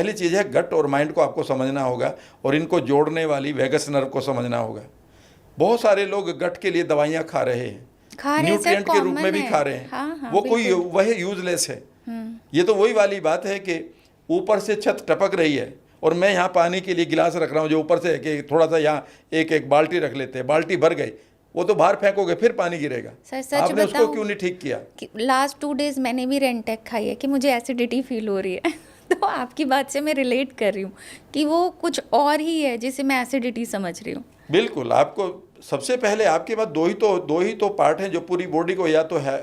पहली चीज़ है गट और माइंड को आपको समझना होगा और इनको जोड़ने वाली वेगस नर्व को समझना होगा। बहुत सारे लोग गट के लिए दवाइयाँ खा रहे हैं, न्यूट्रिएंट के रूप में भी खा रहे हैं। हाँ, वो कोई वह यूजलेस है। ये तो वही वाली बात है कि ऊपर से छत टपक रही है और मैं यहाँ पानी के लिए गिलास रख रहा हूँ, जो ऊपर से है कि थोड़ा सा यहाँ एक बाल्टी रख लेते हैं, बाल्टी भर गई, वो तो बाहर फेंकोगे फिर पानी गिरेगा। आपने उसको क्यों नहीं ठीक किया? लास्ट 2 डेज मैंने भी रेंटेक खाई है कि मुझे एसिडिटी फील हो रही है तो आपकी बात से मैं रिलेट कर रही हूँ कि वो कुछ और ही है जिसे मैं एसिडिटी समझ रही हूँ। बिल्कुल। आपको सबसे पहले आपके पास दो ही तो पार्ट हैं जो पूरी बॉडी को या तो है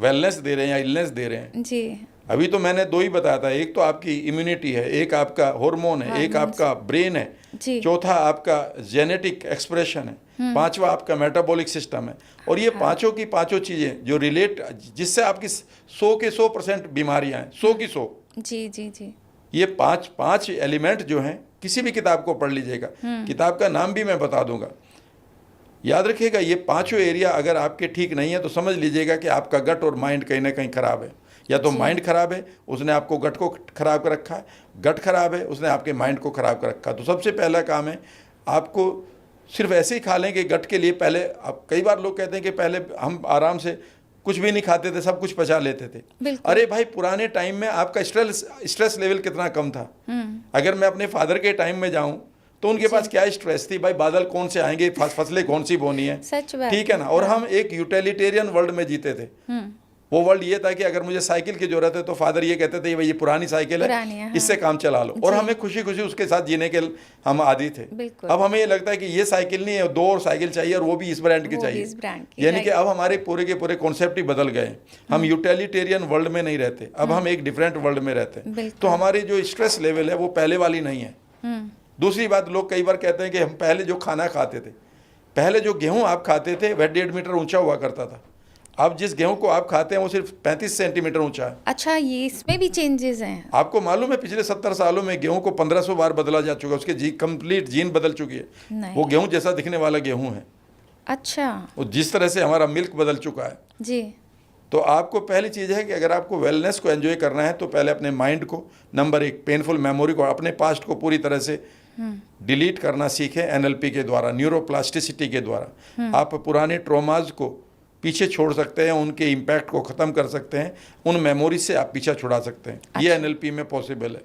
वेलनेस दे रहे हैं या इलनेस दे रहे हैं जी। अभी तो मैंने 2 ही बताया था, एक तो आपकी इम्यूनिटी है, एक आपका हार्मोन है, एक आपका ब्रेन है, चौथा आपका जेनेटिक एक्सप्रेशन है, पांचवा आपका मेटाबॉलिक सिस्टम है। और ये पांचों की पांचों चीज़ें जो रिलेट, जिससे आपकी 100 के 100% बीमारियां हैं, 100 की 100। जी जी जी। ये पांच एलिमेंट जो हैं, किसी भी किताब को पढ़ लीजिएगा, किताब का नाम भी मैं बता दूंगा, याद रखिएगा। ये पांचों एरिया अगर आपके ठीक नहीं है तो समझ लीजिएगा कि आपका गट और माइंड कहीं ना कहीं खराब है। या तो माइंड खराब है, उसने आपको गट को खराब कर रखा है, गट खराब है, उसने आपके माइंड को खराब कर रखा है। तो सबसे पहला काम है, आपको सिर्फ ऐसे ही खा लें कि गट के लिए पहले आप, कई बार लोग कहते हैं कि पहले हम आराम से कुछ भी नहीं खाते थे, सब कुछ पचा लेते थे। अरे भाई, पुराने टाइम में आपका स्ट्रेस लेवल कितना कम था। अगर मैं अपने फादर के टाइम में जाऊं तो उनके पास क्या स्ट्रेस थी भाई, बादल कौन से आएंगे, फसलें कौन सी बोनी है, ठीक है ना। और हम एक यूटिलिटेरियन वर्ल्ड में जीते थे। वो वर्ल्ड ये था कि अगर मुझे साइकिल की जरूरत है तो फादर ये कहते थे भाई ये पुरानी साइकिल है, हाँ। इससे काम चला लो, और हमें खुशी खुशी उसके साथ जीने के हम आदी थे। अब हमें ये लगता है कि ये साइकिल नहीं है, 2 और साइकिल चाहिए और वो भी इस ब्रांड की चाहिए। यानी कि अब हमारे पूरे के पूरे कॉन्सेप्ट ही बदल गए। हम यूटिलिटेरियन वर्ल्ड में नहीं रहते, अब हम एक डिफरेंट वर्ल्ड में रहते हैं। तो हमारी जो स्ट्रेस लेवल है वो पहले वाली नहीं है। दूसरी बात, लोग कई बार कहते हैं कि हम पहले जो खाना खाते थे, पहले जो गेहूं आप खाते थे वह 1.5 मीटर ऊंचा हुआ करता था। अब जिस गेहूं को आप खाते हैं वो सिर्फ 35 सेंटीमीटर ऊंचा है। अच्छा, ये इसमें भी चेंजेस हैं? आपको मालूम है पिछले 70 सालों में गेहूं को 1500 बार बदला जा चुका है, उसके कंप्लीट जीन बदल चुकी है। वो गेहूं जैसा दिखने वाला गेहूं है। अच्छा। वो जिस तरह से हमारा मिल्क बदल चुका है जी। तो आपको पहली चीज़ है कि अगर आपको वेलनेस को एंजॉय करना है तो पहले अपने माइंड को, नंबर 1 पेनफुल मेमोरी को, अपने पास्ट को पूरी तरह से डिलीट करना सीखें। एनएलपी के द्वारा, न्यूरोप्लास्टिसिटी के द्वारा आप पुराने ट्रॉमाज को पीछे छोड़ सकते हैं, उनके इम्पैक्ट को ख़त्म कर सकते हैं, उन मेमोरी से आप पीछा छुड़ा सकते हैं। ये एनएलपी में पॉसिबल है।